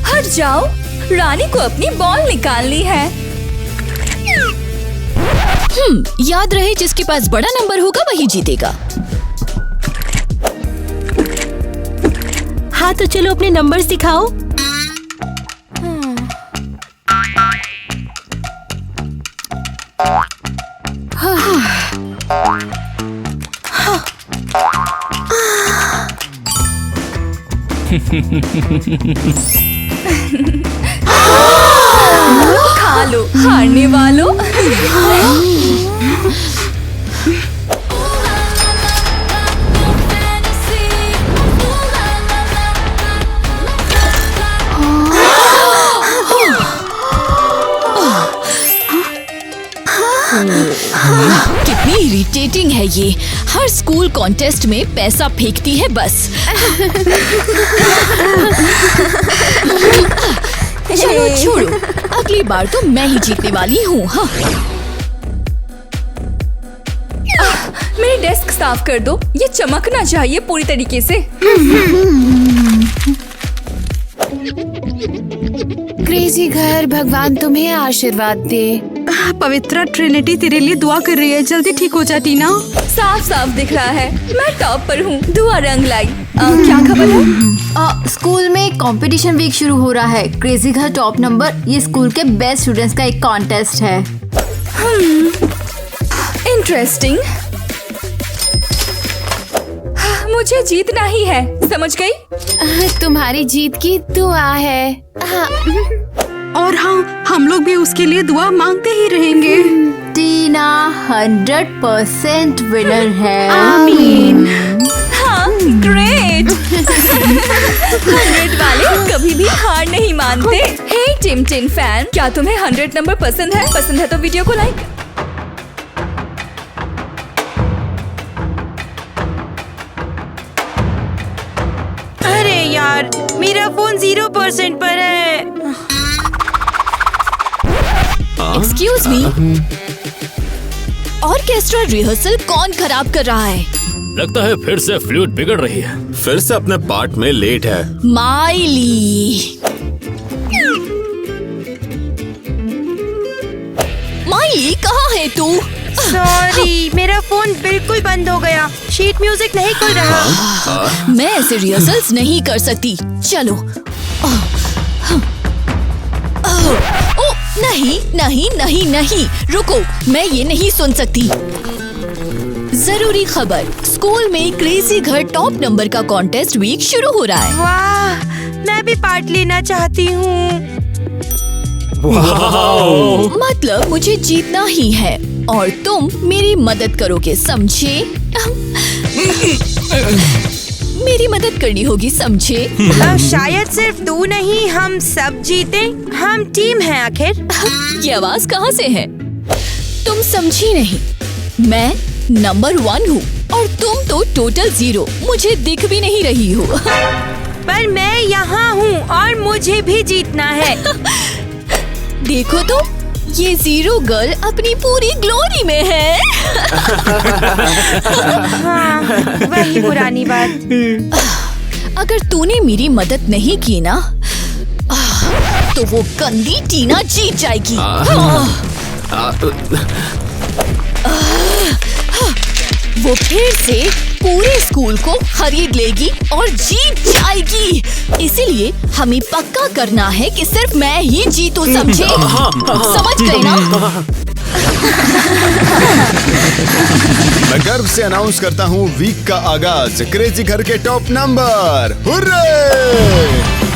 हट जाओ, रानी को अपनी बॉल निकालनी है। याद रहे जिसके पास बड़ा नंबर होगा वही जीतेगा। हाँ तो चलो अपने नंबर्स दिखाओ। खा लो हारने वालों। कितनी इरिटेटिंग है ये। हर स्कूल कॉन्टेस्ट में पैसा फेंकती है बस। चलो छोड़ो, अगली बार तो मैं ही जीतने वाली हूँ। हाँ। मेरी डेस्क साफ कर दो, ये चमकना चाहिए पूरी तरीके से। क्रेजी घर, भगवान तुम्हें आशीर्वाद दे। पवित्रा ट्रिनिटी तेरे लिए दुआ कर रही है, जल्दी ठीक हो जा टीना। साफ साफ दिख रहा है मैं टॉप पर हूँ। दुआ रंग लाई। क्या खबर है? स्कूल में कंपटीशन वीक शुरू हो रहा है। क्रेजी घर टॉप नंबर ये स्कूल के बेस्ट स्टूडेंट्स का एक कॉन्टेस्ट है। इंटरेस्टिंग। मुझे जीतना ही है, समझ गई? तुम्हारी जीत की दुआ है। और हाँ, हम लोग भी उसके लिए दुआ मांगते ही रहेंगे। टीना 100% विनर है। आमीन। हाँ, ग्रेट। 100 वाले कभी भी हार नहीं मानते। हे टिम टिन फैन, क्या तुम्हें 100 नंबर पसंद है? पसंद है तो वीडियो को लाइक। अरे यार, मेरा फोन 0% पर है। एक्सक्यूज मी, ऑर्केस्ट्रा रिहर्सल कौन खराब कर रहा है? लगता है फिर से फ्लूट बिगड़ रही है। फिर से अपने पार्ट में लेट है। माइली, माइली कहाँ है तू? सॉरी, मेरा फोन बिल्कुल बंद हो गया। शीट म्यूजिक नहीं खुल रहा। मैं ऐसे रिहर्सल्स नहीं कर सकती। चलो। नहीं नहीं नहीं नहीं, रुको, मैं ये नहीं सुन सकती। जरूरी खबर, स्कूल में क्रेजी घर टॉप नंबर का कॉन्टेस्ट वीक शुरू हो रहा है। वाह, मैं भी पार्ट लेना चाहती हूँ। मतलब मुझे जीतना ही है और तुम मेरी मदद करोगे, समझे? मेरी मदद करनी होगी, समझे? शायद सिर्फ तू नहीं, हम सब जीते। हम टीम हैं आखिर। ये आवाज कहाँ से है? तुम समझी नहीं, मैं नंबर 1 हूँ और तुम तो टोटल 0। मुझे दिख भी नहीं रही हो। पर मैं यहाँ हूँ और मुझे भी जीतना है। देखो तो, ये 0 गर्ल अपनी पूरी ग्लोरी में है। हाँ, वही पुरानी बात। अगर तूने मेरी मदद नहीं की ना, तो वो गंदी टीना जीत जाएगी। वो फिर से पूरे स्कूल को खरीद लेगी और जीत जाएगी। इसीलिए हमें पक्का करना है कि सिर्फ मैं ही जीतूं, समझे? समझ गए ना? मैं गर्व से अनाउंस करता हूँ वीक का आगाज क्रेजी घर के टॉप नंबर। हुर्रे!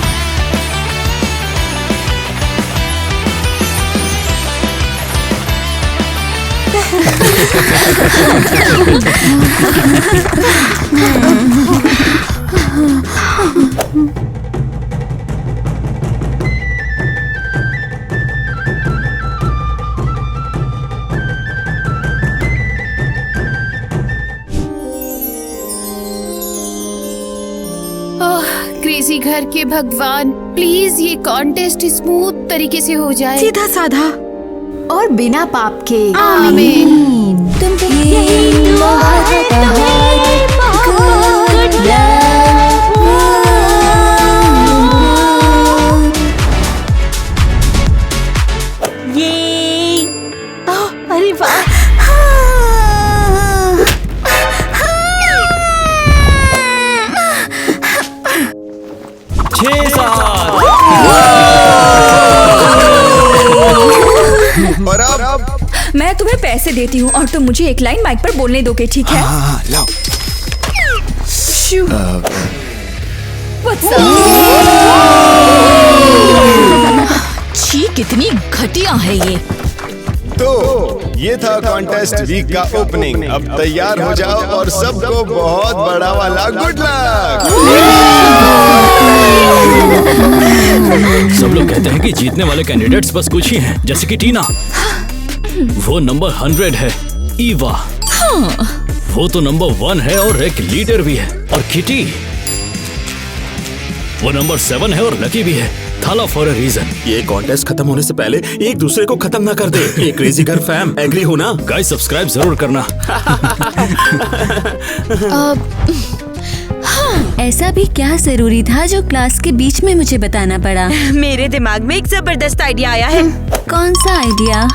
क्रेजी घर के भगवान, प्लीज ये कॉन्टेस्ट स्मूथ तरीके से हो जाए। सीधा साधा। और बिना पाप के। आमीन। तुम ये अरे वाह। और अब मैं तुम्हें पैसे देती हूँ और तुम मुझे एक लाइन माइक पर बोलने दोगे, ठीक है? हाँ, लाओ। What's up? छी, कितनी घटिया है ये। तो ये था कॉन्टेस्ट वीक का ओपनिंग। अब तैयार हो जाओ और सबको बहुत बड़ा वाला गुड लक। सब लोग कहते हैं कि जीतने वाले कैंडिडेट्स बस कुछ ही हैं, जैसे कि टीना, वो नंबर 100 है। ईवा, वो तो नंबर 1 है और एक लीडर भी है। और किटी, वो नंबर 7 है और लकी भी है। थाला फॉर अ रीजन। ये कॉन्टेस्ट खत्म होने से पहले एक दूसरे को खत्म ना कर दे। ये क्रेजी घर फैम, एग्री हो ना? गाइस सब्सक्राइब जरूर करना। ऐसा भी क्या जरूरी था जो क्लास के बीच में मुझे बताना पड़ा? मेरे दिमाग में एक जबरदस्त आइडिया आया है। कौन सा आइडिया?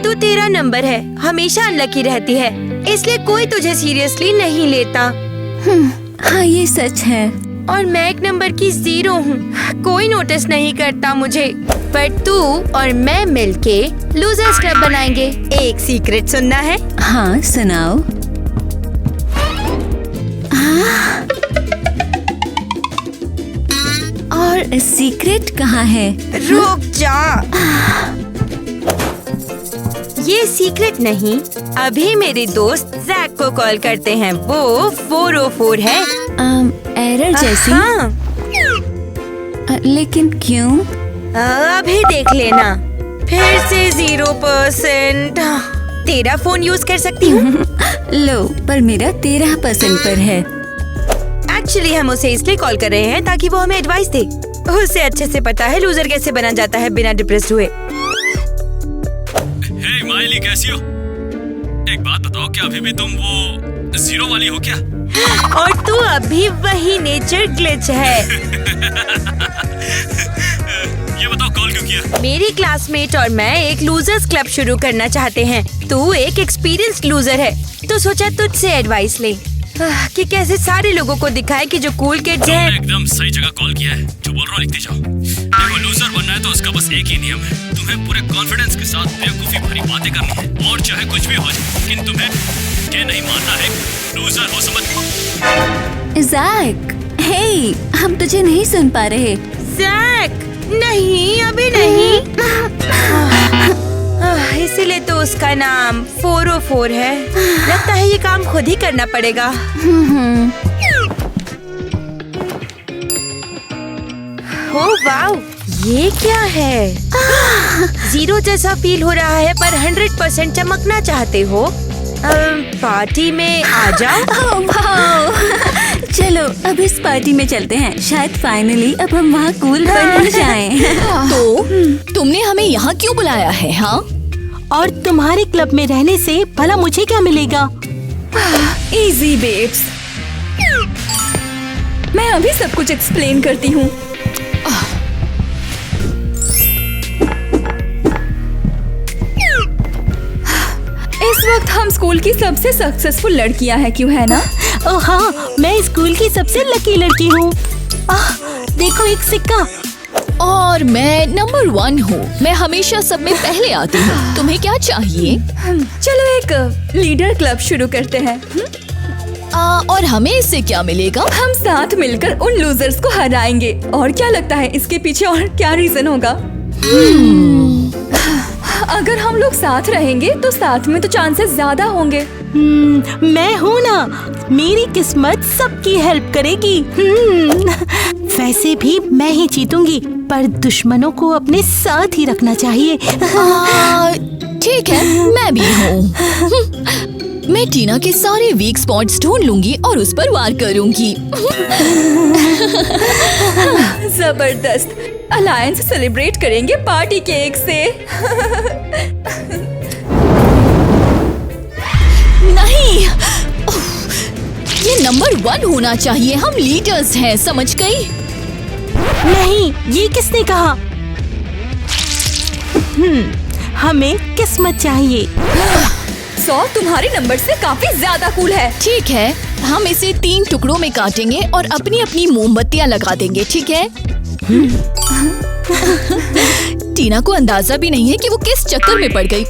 तू तेरा नंबर है, हमेशा अनलकी रहती है, इसलिए कोई तुझे सीरियसली नहीं लेता। हाँ, ये सच है। और मैं एक नंबर की 0 हूँ, कोई नोटिस नहीं करता मुझे। पर तू और मैं मिलके लूजर्स क्लब बनाएंगे। एक सीक्रेट सुनना है? हाँ, सुनाओ। और सीक्रेट कहाँ है? रुक जा, ये सीक्रेट नहीं। अभी मेरे दोस्त जैक को कॉल करते हैं, वो 404 है। एरर जैसी? हाँ। लेकिन क्यों? अभी देख लेना। फिर से 0%। तेरा फोन यूज कर सकती हूँ? लो, पर मेरा 13% पर है। एक्चुअली हम उसे इसलिए कॉल कर रहे हैं ताकि वो हमें एडवाइस दे। उसे अच्छे से पता है लूजर कैसे बना जाता है बिना डिप्रेस्ड हुए। हे माइली, कैसी हो? एक बात बताओ, क्या अभी भी तुम वो 0 वाली हो क्या? और तू अभी वही नेचर ग्लिच है। ये बताओ कॉल क्यों किया? मेरी क्लासमेट और मैं एक लूजर्स क्लब शुरू करना चाहते हैं। तू एक एक्सपीरियंस्ड लूजर है, तो सोचा तुझसे एडवाइस ले कि कैसे सारे लोगों को दिखाए कि जो कूल किड्स हैं। एकदम सही जगह कॉल किया है। जो बोल रहा हूँ लिखते जाओ। देखो, लूजर बनना है तो उसका बस एक ही नियम है, तुम्हें पूरे कॉन्फिडेंस के साथ बेवकूफी भरी बातें करनी है, और चाहे कुछ भी हो जाए, लेकिन तुम्हें ये नहीं मानना है लूजर हो, समझ? जैक, हे, हम तुझे नहीं सुन पा रहे। जैक, नहीं, अभी नहीं। इसीलिए तो उसका नाम 404 है। लगता है ये काम खुद ही करना पड़ेगा। ओह वाओ, ये क्या है? 0 जैसा फील हो रहा है, पर 100% चमकना चाहते हो। पार्टी में आ जाओ। चलो, अब इस पार्टी में चलते हैं। शायद फाइनली अब हम वहाँ कूल बन ही जाएं। तो तुमने हमें यहाँ क्यों बुलाया है? हाँ, और तुम्हारे क्लब में रहने से भला मुझे क्या मिलेगा? इजी बेब्स, मैं अभी सब कुछ एक्सप्लेन करती हूँ। इस वक्त हम स्कूल की सबसे सक्सेसफुल लड़कियां हैं, क्यों है ना? ओह हाँ, मैं स्कूल की सबसे लकी लड़की हूँ। देखो, एक सिक्का। और मैं नंबर 1 हूँ। मैं हमेशा सब में पहले आती हूँ। तुम्हें क्या चाहिए? चलो एक लीडर क्लब शुरू करते हैं। और हमें इससे क्या मिलेगा? हम साथ मिलकर उन लूजर्स को हराएंगे। और क्या लगता है इसके पीछे और क्या रीजन होगा? अगर हम लोग साथ रहेंगे तो साथ में तो चांसेस ज्यादा होंगे। मैं हूँ ना, मेरी किस्मत सबकी हेल्प करेगी। वैसे भी मैं ही जीतूंगी, पर दुश्मनों को अपने साथ ही रखना चाहिए। ठीक है, मैं भी हूँ। मैं टीना के सारे वीक स्पॉट्स ढूंढ लूंगी और उस पर वार करूंगी। जबरदस्त। अलायंस सेलिब्रेट करेंगे पार्टी केक से। नहीं, ये नंबर 1 होना चाहिए। हम लीडर्स हैं, समझ गई? नहीं, ये किसने कहा? हमें किस्मत चाहिए। 100 तुम्हारे नंबर से काफी ज्यादा कूल है। ठीक है, हम इसे 3 टुकड़ों में काटेंगे और अपनी अपनी मोमबत्तियां लगा देंगे, ठीक है? टीना को अंदाजा भी नहीं है कि वो किस चक्कर में पड़ गई।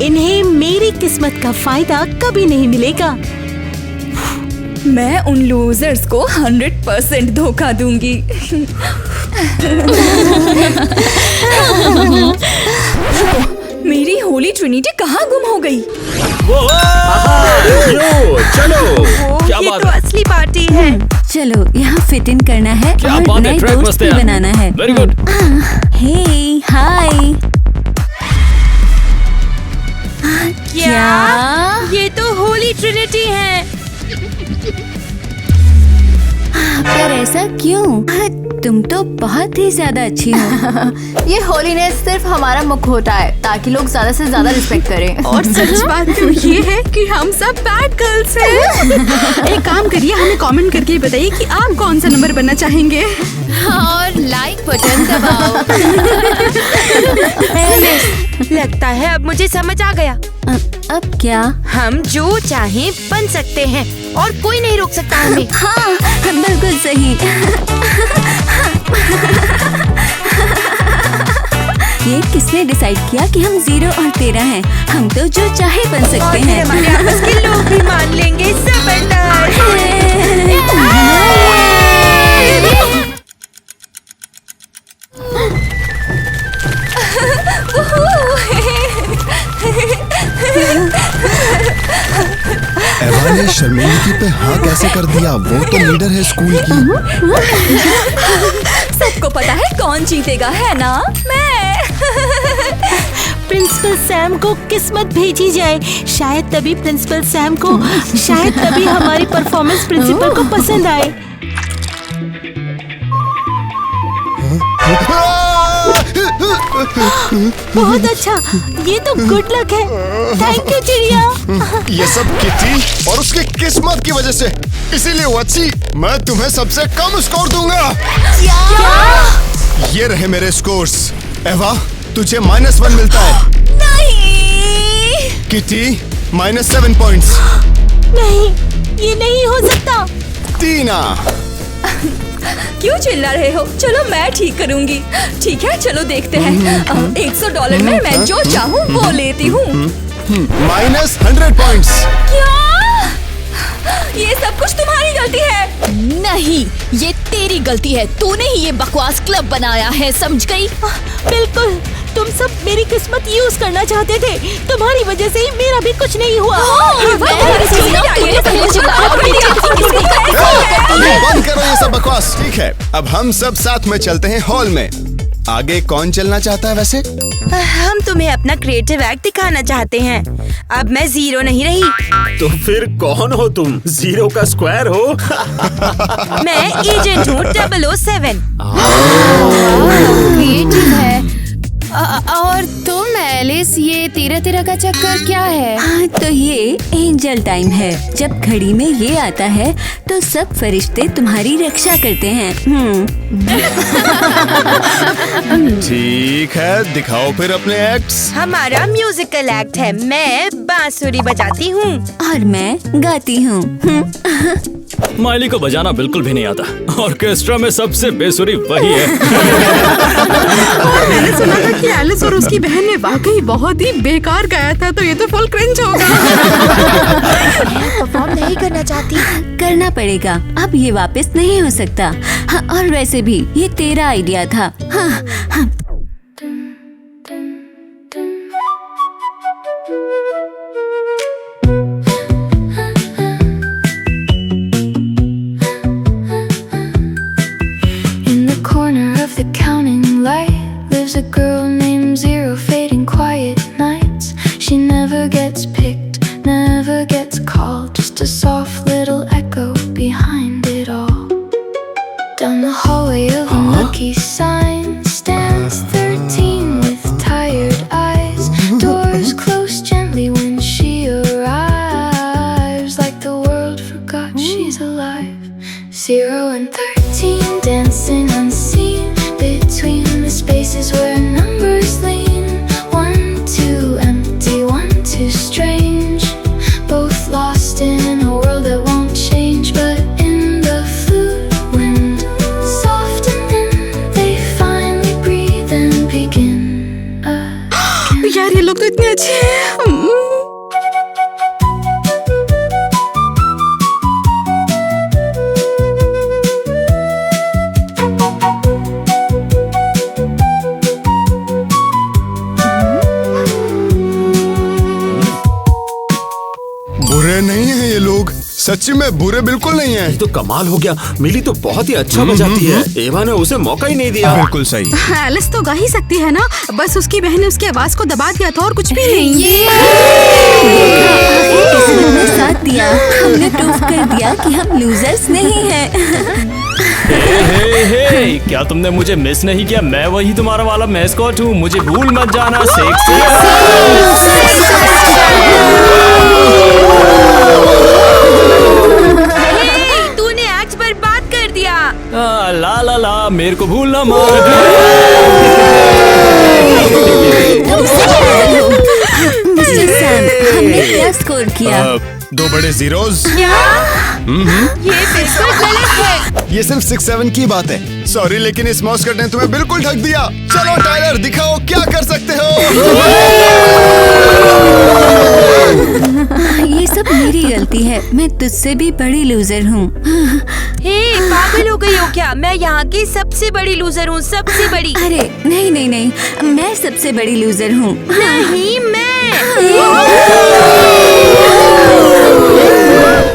इन्हें मेरी किस्मत का फायदा कभी नहीं मिलेगा। मैं उन लूजर्स को 100% धोखा दूंगी। मेरी होली ट्रिनिटी कहाँ गुम हो गई? चलो, क्या ये बात तो है? असली पार्टी है। चलो यहाँ फिट इन करना है क्या और बात है, नए ट्रैक दोस्त मस्त भी है। बनाना है। Very good. Hey hi. क्या? ये तो होली ट्रिनिटी है। पर ऐसा क्यों? तुम तो बहुत ही ज्यादा अच्छी हो। ये होलीनेस सिर्फ हमारा मुखौटा है ताकि लोग ज्यादा से ज्यादा रिस्पेक्ट करें। और सच बात तो ये है कि हम सब बैड गर्ल्स हैं। एक काम करिए, हमें कमेंट करके बताइए कि आप कौन सा नंबर बनना चाहेंगे। और लाइक बटन दबाओ। लगता है अब मुझे समझ आ गया। अब क्या? हम जो चाहें बन सकते हैं और कोई नहीं रोक सकता हमें। हाँ, बिल्कुल सही। ये किसने डिसाइड किया कि हम 0 और 13 हैं? हम तो जो चाहे बन और सकते फिर हैं। हमारे आपस के लोग भी मान लेंगे। जबरदस्त। एवा ने शर्मिंदगी पे हाँ कैसे कर दिया? वो तो लीडर है स्कूल की। सबको पता है कौन जीतेगा, है ना? मैं। प्रिंसिपल सैम को किस्मत भेजी जाए। शायद तभी प्रिंसिपल सैम को, शायद तभी हमारी परफॉर्मेंस प्रिंसिपल को पसंद आए। बहुत अच्छा, ये तो गुड लक है। थैंक यू चिड़िया। ये सब किटी और उसकी किस्मत की वजह से। इसीलिए वत्सी, मैं तुम्हें सबसे कम स्कोर दूंगा। ये रहे मेरे स्कोर्स। एवा, तुझे -1 मिलता है। नहीं, किटी -7 पॉइंट्स। नहीं, ये नहीं हो सकता। टीना, क्यों चिल्ला रहे हो? चलो मैं ठीक करूंगी। ठीक है, चलो देखते हैं। $100 में मैं जो चाहूँ वो लेती हूँ। -100 पॉइंट्स। क्या? ये सब कुछ तुम्हारी गलती है। नहीं, ये तेरी गलती है। तूने ही ये बकवास क्लब बनाया है, समझ गई? बिल्कुल, तुम सब मेरी किस्मत यूज करना चाहते थे। तुम्हारी वजह से ही मेरा भी कुछ नहीं हुआ। बंद करो ये सब बकवास। ठीक है, अब हम सब साथ में चलते हैं हॉल में। आगे कौन चलना चाहता है वैसे? हम तुम्हें अपना क्रिएटिव एक्ट दिखाना चाहते हैं। अब मैं 0 नहीं रही। तो फिर कौन हो तुम? 0 का स्क्वायर हो? मैं एजेंट हूँ 007। क्रिएटिव है। और तुम एलिस, ये 13 का चक्कर क्या है? हाँ, तो ये एंजल टाइम है। जब घड़ी में ये आता है तो सब फरिश्ते तुम्हारी रक्षा करते हैं। ठीक है, दिखाओ फिर अपने एक्ट्स। हमारा म्यूजिकल एक्ट है। मैं बांसुरी बजाती हूँ। और मैं गाती हूँ। माइली को बजाना बिल्कुल भी नहीं आता। ऑर्केस्ट्रा में सबसे बेसुरी वही है। मैंने सुना था कि एलिस और उसकी बहन ने वाकई बहुत ही बेकार गाया था, तो ये तो फुल क्रिंज होगा। परफॉर्म नहीं करना चाहती। करना पड़ेगा, अब ये वापस नहीं हो सकता। हाँ, और वैसे भी ये तेरा आइडिया था। हाँ, हाँ। In the corner of the counting light lives a girl named Zero, fading quiet nights. She never gets picked, never gets called, just a soft little echo behind it all. लोग तो इतने अच्छे हैं। बुरे नहीं है ये लोग, सच्ची में बुरे बिल्कुल नहीं है। ये तो कमाल हो गया, मिली तो बहुत ही अच्छा बजाती है। एवा ने उसे मौका ही नहीं दिया। बिल्कुल सही। एलिस तो गा ही सकती है ना, बस उसकी बहन ने उसकी आवाज को दबा दिया था और कुछ भी नहीं। किस्मत ने साथ दिया, हमने प्रूफ कर दिया कि हम लूजर्स नहीं हैं। हे, क्या तुमने मुझे मिस नहीं किया? मैं वही तुम्हारा वाला मैस्कॉट हूँ, मुझे भूल मत जाना। तूने एक्ट बर्बाद कर दिया। ला ला ला, मेरे को भूलना मत। मिस्टर सैम, हमने क्या स्कोर किया? 2 बड़े जीरोस। ये बिल्कुल गलत है। ये सिर्फ 6-7 की बात है। सॉरी, लेकिन इस मॉस्कट ने तुम्हें बिल्कुल ठग दिया। चलो टाइलर, दिखाओ क्या कर सकते हो। ये सब मेरी गलती है, मैं तुझसे भी बड़ी लूजर हूँ। हे, पागल हो गई हो क्या? मैं यहाँ की सबसे बड़ी लूजर हूँ, सबसे बड़ी। अरे नहीं नहीं नहीं, मैं सबसे बड़ी लूजर हूँ। नहीं, मैं।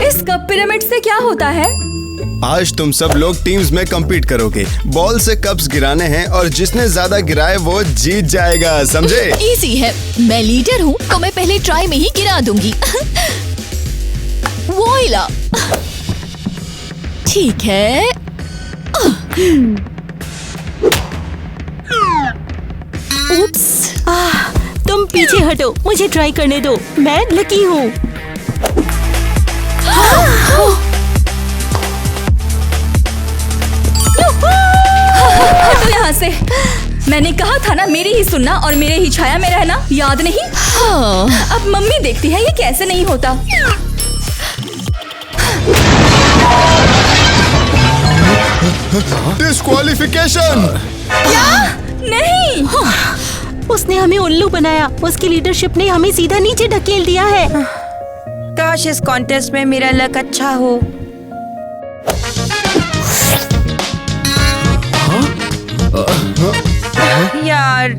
इस कप पिरामिड से क्या होता है? आज तुम सब लोग टीम्स में compete करोगे। बॉल से कप्स गिराने हैं और जिसने ज्यादा गिराए वो जीत जाएगा, समझे? इजी है, मैं लीडर हूँ तो मैं पहले ट्राई में ही गिरा दूंगी। वोइला, ठीक है। उप्स, तुम पीछे हटो, मुझे ट्राई करने दो, मैं लकी हूँ। तो यहाँ से मैंने कहा था ना, मेरी ही सुनना और मेरे ही छाया में रहना, याद नहीं? अब मम्मी देखती है ये कैसे नहीं होता। डिस्क्वालिफिकेशन। क्या? नहीं। उसने हमें उल्लू बनाया, उसकी लीडरशिप ने हमें सीधा नीचे ढकेल दिया है। काश इस कॉन्टेस्ट में मेरा लक अच्छा हो। यार,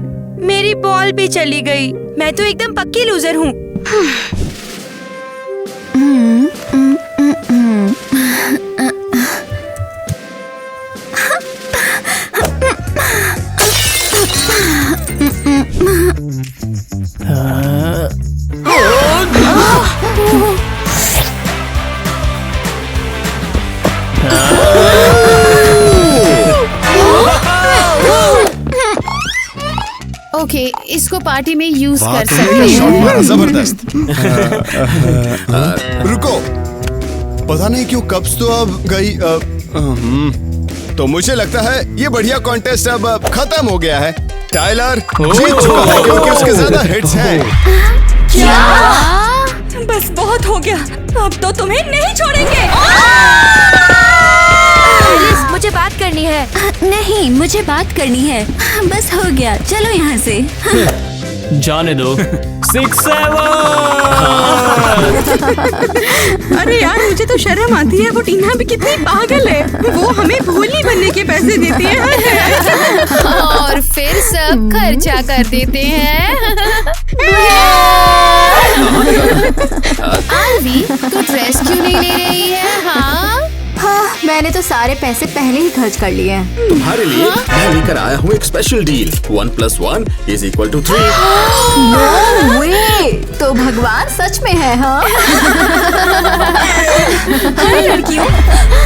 मेरी बॉल भी चली गई। मैं तो एकदम पक्की लूजर हूँ। ओके, इसको पार्टी में यूज कर तुमने सकते शॉट हैं। मारा, जबरदस्त। रुको, पता नहीं क्यों कप्स तो अब गई। तो मुझे लगता है ये बढ़िया कॉन्टेस्ट अब खत्म हो गया है। टाइलर जीत चुका है क्योंकि उसके ज्यादा हिट्स हैं। क्या? बस बहुत हो गया, अब तो तुम्हें नहीं छोड़ेंगे। एलिस, मुझे बात करनी है। नहीं, मुझे बात करनी है। बस हो गया, चलो यहाँ से। जाने दो। 6-7। अरे यार, मुझे तो शर्म आती है। वो टीना भी कितनी पागल है। वो हमें भोली बनने के पैसे देती है और फिर सब खर्चा कर देते हैं। आरवी, तू ड्रेस क्यों नहीं ले रही है? हाँ, मैंने तो सारे पैसे पहले ही खर्च कर लिए हैं। तुम्हारे लिए मैं लेकर आया हूँ एक स्पेशल डील। 1+1 = 3। नो वे, तो भगवान सच में है। हाँ हाय लड़कियों,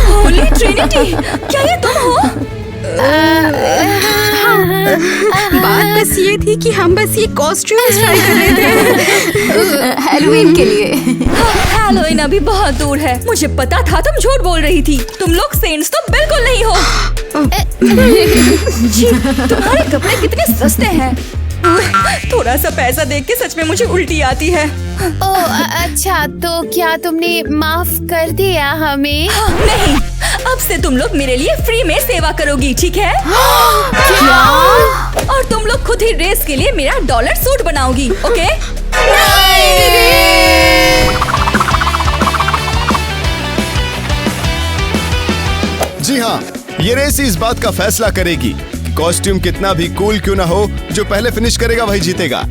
होली ट्रिनिटी, क्या ये तुम हो? बात बस ये थी कि हम बस ये कॉस्ट्यूम्स ट्राई कर रहे थे हैलोवीन के लिए। हैलोवीन अभी बहुत दूर है। मुझे पता था तुम झूठ बोल रही थी। तुम लोग सेंट्स तो बिल्कुल नहीं हो। जी, तुम्हारे कपड़े कितने सस्ते हैं। थोड़ा सा पैसा देख के सच में मुझे उल्टी आती है। अच्छा, तो क्या तुमने माफ कर दिया हमें? नहीं, अब से तुम लोग मेरे लिए फ्री में सेवा करोगी, ठीक है? क्या? और तुम लोग खुद ही रेस के लिए मेरा डॉलर सूट बनाओगी, ओके? जी हाँ, ये रेस इस बात का फैसला करेगी। कॉस्ट्यूम कितना भी कूल क्यों ना हो, जो पहले फिनिश करेगा वही जीतेगा।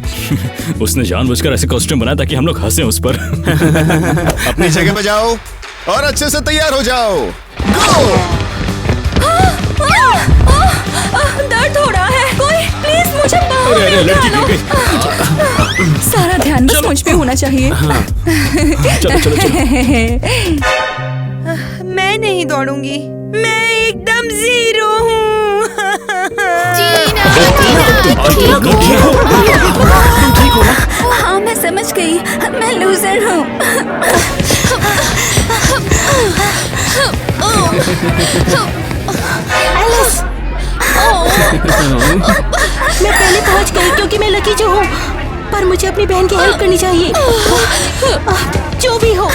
उसने जानबूझकर ऐसे कॉस्ट्यूम बनाया ताकि हम लोग हंसे उस पर। अपनी जगह पे जाओ और अच्छे से तैयार हो जाओ। गो! दर्द हो रहा है, कोई प्लीज मुझे बाहर लड़की गिर गई। सारा ध्यान बस मुझ पे होना चाहिए। चलो चलो चलो। मैं नहीं दौड़ूंगी, मैं एकदम जीरो हूँ। हाँ मैं समझ गई, मैं लूजर हूँ। एलिस! मैं पहले पहुंच गई क्योंकि मैं लकी जो हूँ, पर मुझे अपनी बहन की हेल्प करनी चाहिए। जो भी हो।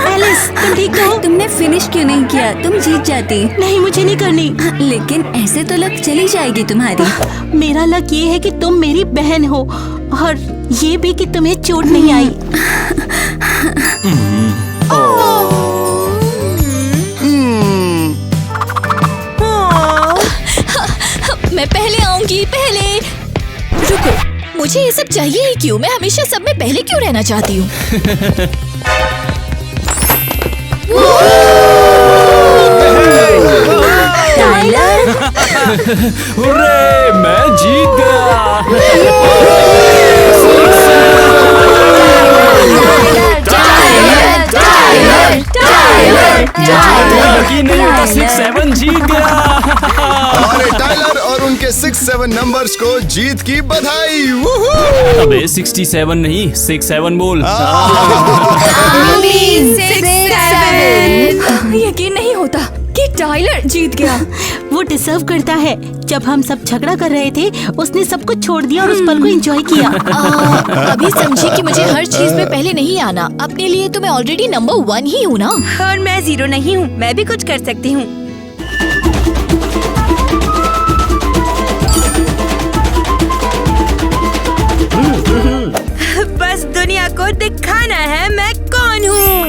एलिस, तुम ठीक हो? तुमने फिनिश क्यों नहीं किया? तुम जीत जाती। नहीं, मुझे नहीं करनी। लेकिन ऐसे तो लक चली जाएगी तुम्हारी। मेरा लक ये है कि तुम मेरी बहन हो, और ये भी कि तुम्हें चोट नहीं आई। मैं पहले आऊंगी, पहले। रुको, मुझे ये सब चाहिए ही क्यों? मैं हमेशा सब में पहले क्यों रहना चाहती हूँ? हुर्रे, मैं जीत गया। यकीन नहीं होता, 6-7 जीत गया। और टाइलर और उनके 6-7 नंबर्स को जीत की बधाई। अबे 67 नहीं, 6-7 बोल। यकीन नहीं होता कि टाइलर जीत गया। वो डिजर्व करता है। जब हम सब झगड़ा कर रहे थे, उसने सब कुछ छोड़ दिया और उस पल को एंजॉय किया। अभी समझी कि मुझे हर चीज में पहले नहीं आना। अपने लिए तो मैं ऑलरेडी नंबर 1 ही हूँ ना। और मैं जीरो नहीं हूँ, मैं भी कुछ कर सकती हूँ। बस दुनिया को दिखाना है मैं कौन हूँ।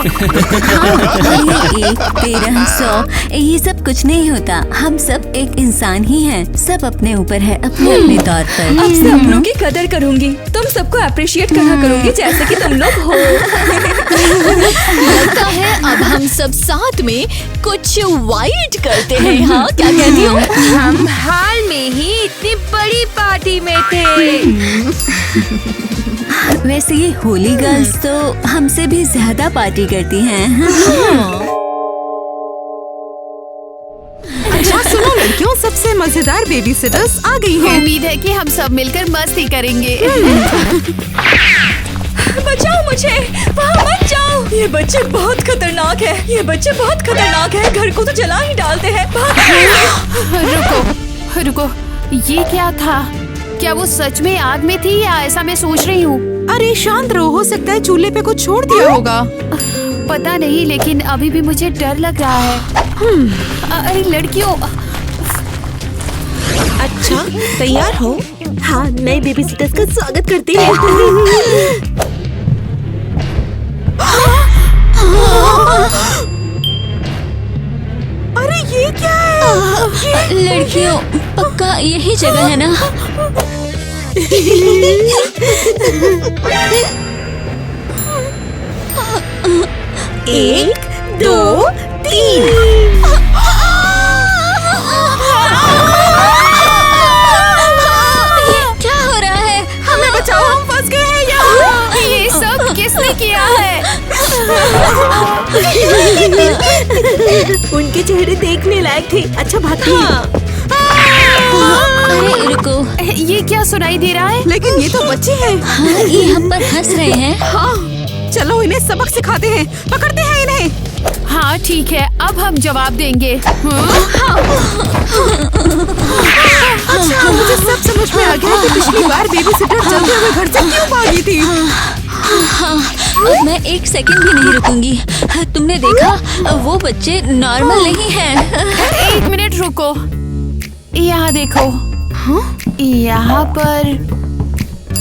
1, 13, 100 ये सब कुछ नहीं होता। हम सब एक इंसान ही हैं। सब अपने ऊपर है, अपने अपने तौर पर। अब से अपनों की कदर करूंगी, तुम सबको अप्रिशिएट करा करूंगी जैसे कि तुम लोग हो। लगता है अब हम सब साथ में कुछ वाइट करते हैं। हाँ, क्या कहती हो? हम हाल में ही इतनी बड़ी पार्टी में थे। वैसे ये होली गर्ल्स तो हमसे भी ज्यादा पार्टी करती हैं। अच्छा सुनो लड़कियों, सबसे मजेदार बेबी सिटर्स आ गई हैं। उम्मीद है कि हम सब मिलकर मस्ती करेंगे। बचाओ मुझे, वहाँ मत जाओ। ये बच्चे बहुत खतरनाक है, ये बच्चे बहुत खतरनाक है। घर को तो जला ही डालते हैं। रुको रुको, ये क्या था? क्या वो सच में आग में थी या ऐसा मैं सोच रही हूँ? अरे शांत रहो, हो सकता है चूल्हे पे कुछ छोड़ दिया होगा। पता नहीं, लेकिन अभी भी मुझे डर लग रहा है। अरे लड़कियों। अच्छा, तैयार हो? हाँ, नए बेबी सिटर्स का स्वागत करते हैं। अरे ये क्या है? लड़कियों, पक्का यही जगह है ना? 1, 2, 3। क्या हो रहा है? हमें बचाओ, हम फंस गए हैं यहाँ। ये सब किसने किया है? उनके चेहरे देखने लायक थे। अच्छा भागती हैं। अरे रुको, ये क्या सुनाई दे रहा है? लेकिन ये तो बच्चे हैं। हाँ, ये हम पर हंस रहे हैं। हाँ, चलो इन्हें सबक सिखाते हैं, पकड़ते हैं इन्हें। हाँ ठीक है, अब हम जवाब देंगे। अच्छा, मुझे सब समझ में आ गया कि पिछली बार बेबी सिटर जल्दी हमें घर से क्यों भागी थी। मैं एक सेकंड भी नहीं रुकूंगी। तुमने देखा वो बच्चे नॉर्मल नहीं हैं। 1 मिनट रुको, यहाँ देखो। यहाँ पर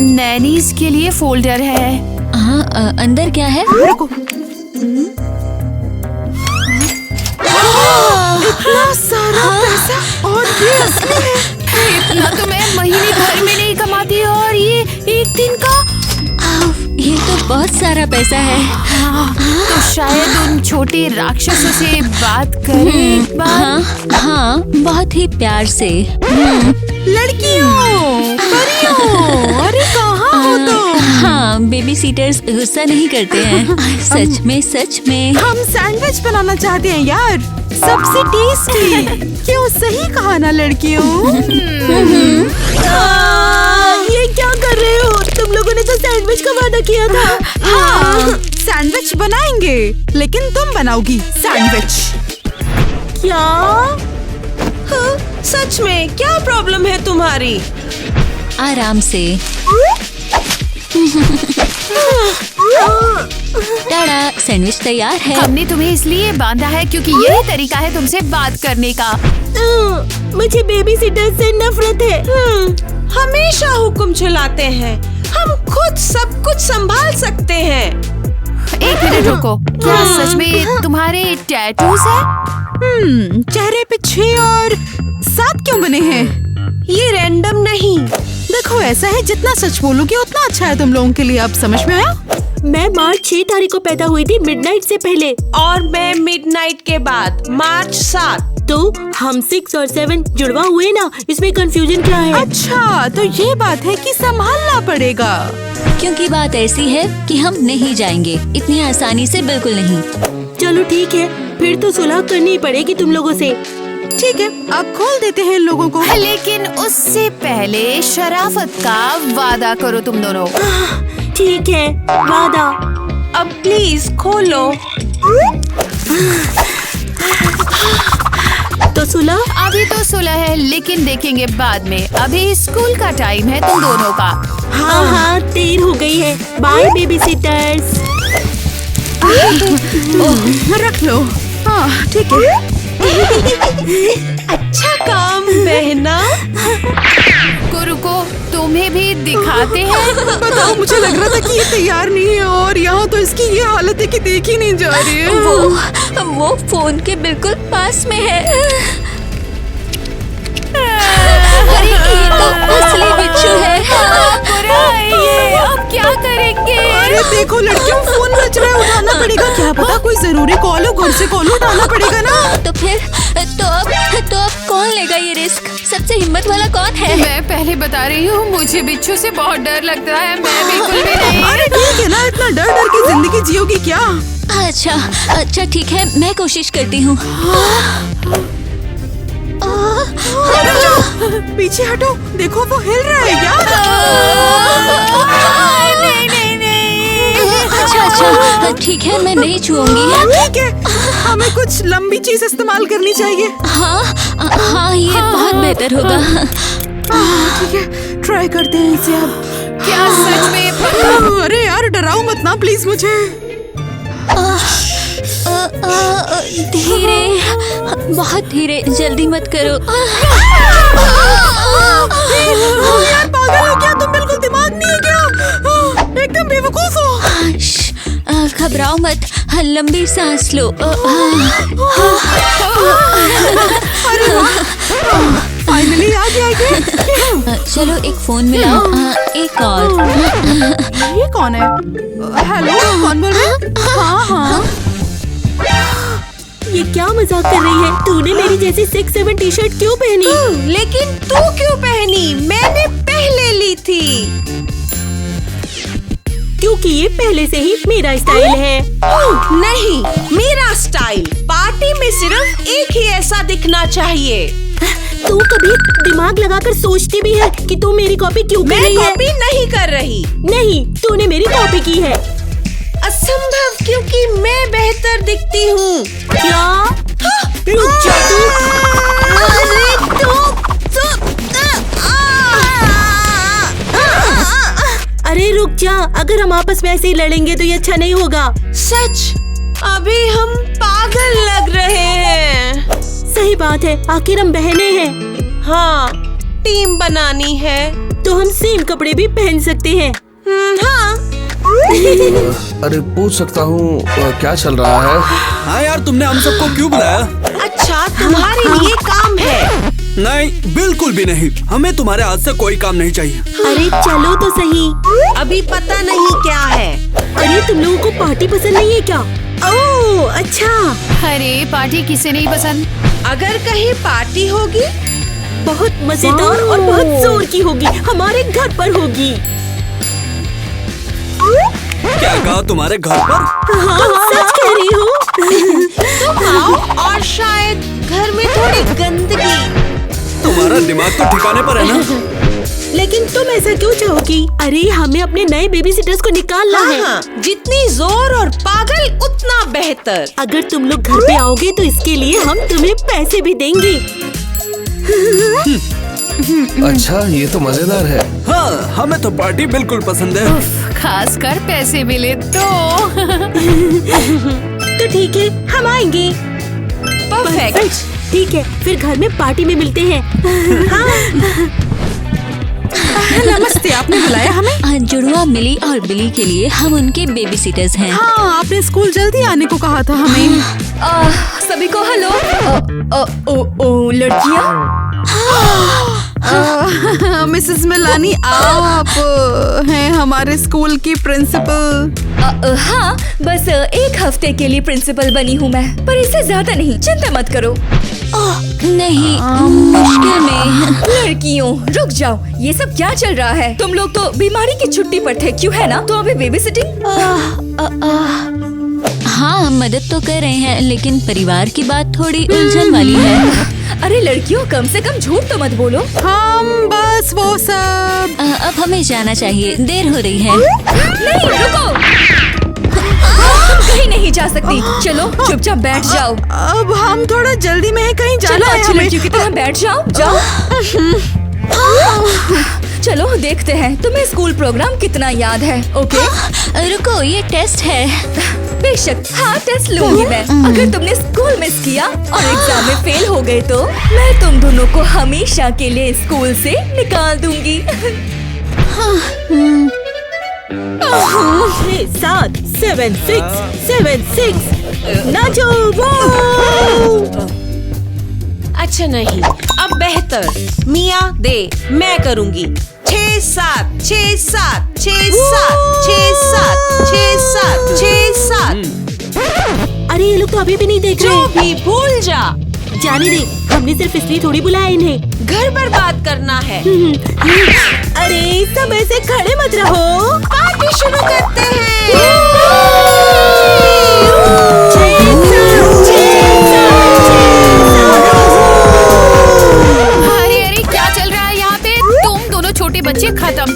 नैनीज के लिए फोल्डर है। हाँ, अंदर क्या है? इतना सारा पैसा, और ये असली है। इतना तो मैं महीने भर में नहीं कमाती, और ये एक दिन का। ये तो बहुत सारा पैसा है। तो शायद उन छोटे राक्षसों से बात करें एक बार। हाँ, बहुत ही प्यार से। लड़कियों, परियों, अरे कहाँ हो तुम? हाँ, बेबी सीटर्स गुस्सा नहीं करते हैं। सच में हम सैंडविच बनाना चाहते हैं यार, सबसे टेस्टी। क्यों, सही कहा ना लड़कियों? ये क्या कर रहे हो? तुम लोगों ने तो सैंडविच का वादा किया था। हाँ, सैंडविच बनाएंगे, लेकिन तुम बनाओगी सैंडविच। क्या? हाँ, सच में क्या प्रॉब्लम है तुम्हारी? आराम से। टाड़ा, सैंडविच तैयार है। हमने तुम्हें इसलिए बांधा है क्योंकि यही तरीका है तुमसे बात करने का। मुझे बेबी सिटर से नफरत है। हमेशा हुक्म चलाते हैं, हम खुद सब कुछ संभाल सकते हैं। 1 मिनट रुको, क्या सच में तुम्हारे टैटूज हैं? चेहरे पे 6 और 7 क्यों बने हैं? ये रैंडम नहीं। देखो, ऐसा है जितना सच बोलोगे उतना अच्छा है तुम लोगों के लिए। अब समझ में आया? मैं मार्च 6 तारीख को पैदा हुई थी, मिडनाइट से पहले। और मैं मिडनाइट के बाद, मार्च 7। तो हम 6 और 7 जुड़वा हुए ना, इसमें कंफ्यूजन क्या है? अच्छा, तो ये बात है कि संभालना पड़ेगा। क्योंकि बात ऐसी है कि हम नहीं जाएंगे इतनी आसानी से, बिल्कुल नहीं। चलो ठीक है, फिर तो सुलह करनी पड़ेगी तुम लोगों से। ठीक है, अब खोल देते हैं लोगों को। लेकिन उससे पहले शराफत का वादा करो तुम दोनों। ठीक है, वादा। अब प्लीज खोलो। तो सुलह? अभी तो सुलह है, लेकिन देखेंगे बाद में। अभी स्कूल का टाइम है तुम दोनों का। हाँ, देर हो गई है। Bye baby sitters. रख लो। हाँ, ठीक है। अच्छा काम बहना। रुको, तुम्हें भी दिखाते हैं। बताओ, मुझे लग रहा था कि ये तैयार नहीं है, और यहाँ तो इसकी ये हालत है कि देखी नहीं जा रही है। वो फोन के बिल्कुल पास में है। अरे ये तो असली बिच्छू है। बुरा है ये, अब क्या करेंगे? अरे देखो लड़कियों, फोन बज रहा है, उठाना पड़ेगा। क्या पता कोई जरूरी कॉल हो, घर से कॉल उठाना पड़ेगा ना। तो फिर तो अब कौन लेगा ये रिस्क? सबसे हिम्मत वाला कौन है? मैं पहले बता रही हूँ, मुझे बिच्छू से बहुत डर लगता है। मैं बिल्कुल भी नहीं। अरे ठीक है ना, इतना डर डर के जिंदगी जियोगी क्या? अच्छा ठीक है, मैं कोशिश करती हूँ। पीछे हटो, देखो वो हिल रहा है यार। अच्छा ठीक है, मैं नहीं छूऊंगी। ठीक है, हमें कुछ लंबी चीज इस्तेमाल करनी चाहिए। हाँ, ये बहुत बेहतर होगा। ठीक है, ट्राई करते हैं इसे अब। क्या सच में? अरे यार, डराओ मत ना प्लीज मुझे। धीरे, बहुत धीरे, जल्दी मत करो। यार पागल हो क्या तुम? बिल्कुल दिमाग नहीं है क्या? एकदम बेवकूफ हो। घबराओ मत, लंबी सांस लो। फाइनली आ गया। चलो एक फोन मिलाओ। एक और। ये कौन है? हेलो, कौन बोल रहे हैं? हाँ। ये क्या मजाक कर रही है? तूने मेरी जैसी 6-7 टी-शर्ट क्यों पहनी? लेकिन तू क्यों पहनी? मैंने पहले ली थी। क्योंकि ये पहले से ही मेरा स्टाइल है। नहीं, मेरा स्टाइल पार्टी में सिर्फ एक ही ऐसा दिखना चाहिए। तू कभी दिमाग लगाकर सोचती भी है कि तू मेरी कॉपी क्यों कर रही है? मैं कॉपी नहीं कर रही। नहीं, तूने मेरी कॉपी की है। असंभव, क्योंकि मैं बेहतर दिखती हूँ। क्या? रुक जा तू। अरे रुक जा। अगर हम आपस में ऐसे ही लड़ेंगे तो ये अच्छा नहीं होगा। सच, अभी हम पागल लग रहे हैं। सही बात है, आखिर हम बहनें हैं। हाँ, टीम बनानी है तो हम सेम कपड़े भी पहन सकते हैं। हाँ। अरे पूछ सकता हूँ क्या चल रहा है? हाँ यार, तुमने हम सबको क्यों बुलाया? अच्छा, तुम्हारे लिए काम है? नहीं, बिल्कुल भी नहीं। हमें तुम्हारे हाथ से कोई काम नहीं चाहिए। अरे चलो तो सही। अभी पता नहीं क्या है। अरे तुम लोगों को पार्टी पसंद नहीं है क्या? ओह अच्छा। अरे पार्टी किसे नहीं पसंद? अगर कहीं पार्टी होगी बहुत मजेदार और बहुत जोर की होगी, हमारे घर पर होगी। क्या कहा, तुम्हारे घर पर? हाँ, सच कह रही हूँ। तुम आओ और शायद घर में थोड़ी गंदगी। तुम्हारा दिमाग तो ठिकाने पर है ना? लेकिन तुम ऐसा क्यों चाहोगी? अरे हमें अपने नए बेबी सिटर्स को निकालना है। जितनी जोर और पागल उतना बेहतर। अगर तुम लोग घर पे आओगे तो इसके लिए हम तुम्हें पैसे भी देंगे। अच्छा, ये तो मजेदार है। हाँ, हमें तो पार्टी बिल्कुल पसंद है। खास कर पैसे मिले तो। तो ठीक है, हम आएंगे। परफेक्ट। ठीक है, फिर घर में पार्टी में मिलते हैं। नमस्ते, आपने बुलाया हमें? जुड़वा मिली और बिली के लिए हम उनके बेबी सिटर्स हैं। हाँ, आपने स्कूल जल्दी आने को कहा था हमें। सभी को हेलो। लड़कियाँ, मिसेस मिलानी, आप हैं हमारे स्कूल की प्रिंसिपल। हाँ, बस एक हफ्ते के लिए प्रिंसिपल बनी हूँ मैं, पर इससे ज्यादा नहीं, चिंता मत करो। नहीं, मुश्किल में। लड़कियों रुक जाओ, ये सब क्या चल रहा है? तुम लोग तो बीमारी की छुट्टी पर थे, क्यों है ना? तो अभी बेबी सिटिंग? हाँ, हम मदद तो कर रहे हैं, लेकिन परिवार की बात थोड़ी उलझन वाली है। अरे लड़कियों, कम से कम झूठ तो मत बोलो। हम बस वो सब। अब हमें जाना चाहिए, देर हो रही है। नहीं, रुको, कहीं नहीं जा सकती। चलो चुपचाप बैठ जाओ। अब हम थोड़ा जल्दी में है, कहीं जाना है अच्छी हमें। लड़कियों की तरह बैठ जाओ। जाओ। चलो देखते हैं तुम्हें स्कूल प्रोग्राम कितना याद है। ओके, रुको, ये टेस्ट है। बेशक, हाँ टेस्ट लूंगी मैं। अगर तुमने स्कूल मिस किया और एग्जाम में फेल हो गए तो मैं तुम दोनों को हमेशा के लिए स्कूल से निकाल दूंगी। 7 7 6 7 6 नाचो। अच्छा नहीं, अब बेहतर। मिया दे, मैं करूँगी। 6 7 6 7 6 7 6 7 6 7 6 7। अरे ये लोग तो अभी भी नहीं देख रहे। जो भी भूल जा। जाने दे, हमने सिर्फ इसलिए थोड़ी बुलाया इन्हें। घर पर बात करना है। अरे सब ऐसे खड़े मत रहो, पार्टी शुरू करते हैं। अरे क्या चल रहा है यहाँ पे? तुम दोनों छोटे बच्चे खत्म।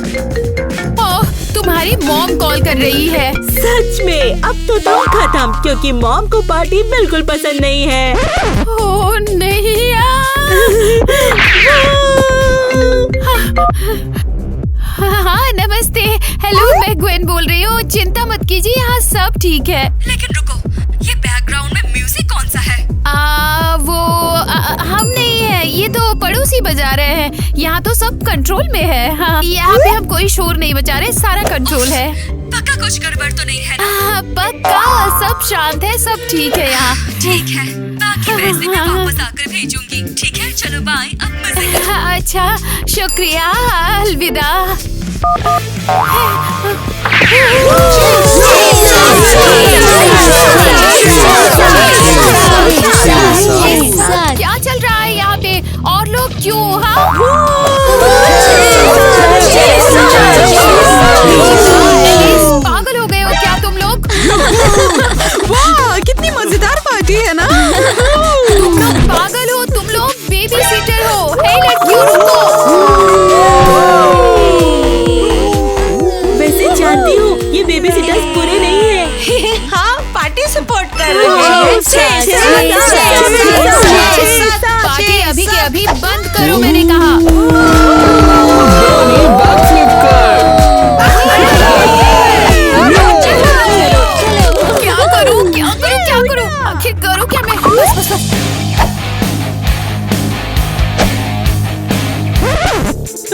ओह, तुम्हारी मॉम कॉल कर रही है। सच में, अब तो तुम खत्म, क्योंकि मॉम को पार्टी बिल्कुल पसंद नहीं है। ओह नहीं हाँ, नमस्ते। हेलो, मैं ग्वेन बोल रही हूँ। चिंता मत कीजिए, यहाँ सब ठीक है। लेकिन रुको, ये बैकग्राउंड में म्यूजिक कौन सा है? हम नहीं है, ये तो पड़ोसी बजा रहे हैं। यहाँ तो सब कंट्रोल में है। हाँ, यहाँ पे हम कोई शोर नहीं बजा रहे, सारा कंट्रोल है। पक्का कुछ गड़बड़ तो नहीं है ना? पक्का सब शांत है, सब ठीक है यहाँ। ठीक है, बाकी पैसे मैं वापस आकर भेजूंगी। ठीक है, चलो बाय, अब मजे करो। अच्छा, शुक्रिया, अलविदा। क्या चल रहा है यहाँ पे? और लोग क्यों? हाँ, पागल हो गए हो क्या तुम लोग? वाह, कितनी मजेदार पार्टी है ना? तुम लोग पागल हो, तुम लोग बेबी सीटर हो। हे लड़कियों, रुको। वैसे जानती हूँ, ये बेबी सिटर्स बुरे नहीं है। हाँ, पार्टी सपोर्ट कर रहे हैं। पार्टी अभी के अभी बंद करो, मैंने कहा। बैकफ्लिप कर।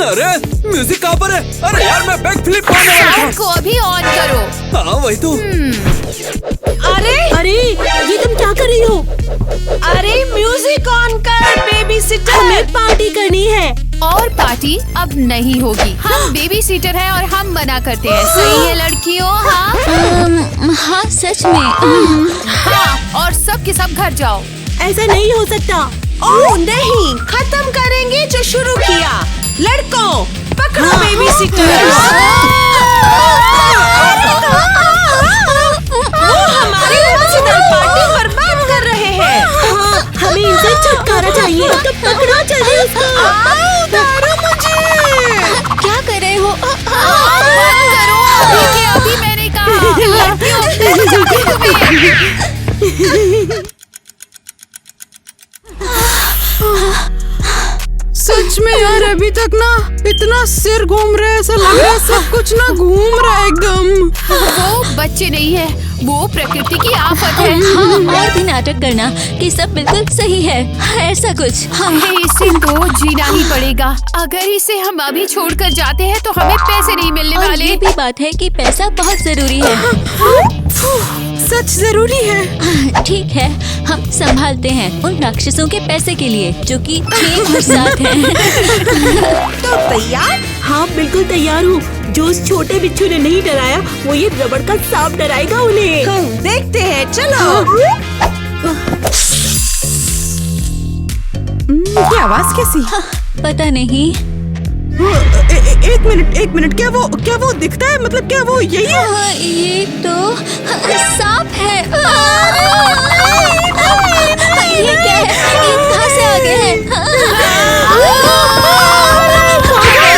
अरे म्यूजिक कहाँ पर है? अरे यार मैं बैक फ्लिप मारने वाला था। साउंड को अभी ऑन करो। हाँ वही तो। अरे ये तुम क्या कर रही हो? अरे म्यूजिक ऑन कर, बेबी सिटर। हमें पार्टी करनी है। और पार्टी अब नहीं होगी। हम बेबी सीटर हैं और हम मना करते हैं। सही है लड़कियों? हाँ हाँ सच में। हाँ, और सब के सब घर जाओ। ऐसा नहीं हो सकता। ओह नहीं, खत्म करेंगे जो शुरू किया। लड़कों पकड़ो बेबी सिटर। वो हमारी मजेदार पार्टी बर्बाद कर रहे हैं। हमें इनसे छुटकारा चाहिए। तो पकड़ो जल्दी उसको। उतारो मुझे। क्या कर रहे हो? बंद करो। अभी मैंने कहा लड़कियों चाहिए तुम्हें। सच में यार, अभी तक ना इतना सिर घूम रहा है, ऐसा लग रहा है सब कुछ ना घूम रहा है एकदम। वो बच्चे नहीं है, वो प्रकृति की आफत है। हाँ, और भी नाटक करना कि सब बिल्कुल सही है, ऐसा कुछ। हमें इसे तो जीना ही पड़ेगा। अगर इसे हम अभी छोड़कर जाते हैं तो हमें पैसे नहीं मिलने और वाले। ये भी बात है कि पैसा बहुत जरूरी है। सच जरूरी है। ठीक है, हम संभालते हैं उन राक्षसों के पैसे के लिए जो कि 6 और 7 हैं। तो तैयार? हाँ बिल्कुल तैयार हूँ। जो उस छोटे बिच्छू ने नहीं डराया, वो ये रबड़ का सांप डराएगा उन्हें। देखते हैं, चलो। ये आवाज कैसी? पता नहीं। एक मिनट, क्या वो दिखता है? मतलब क्या वो यही है? ये तो सांप है। ये क्या है? ये कहाँ से आ गए हैं?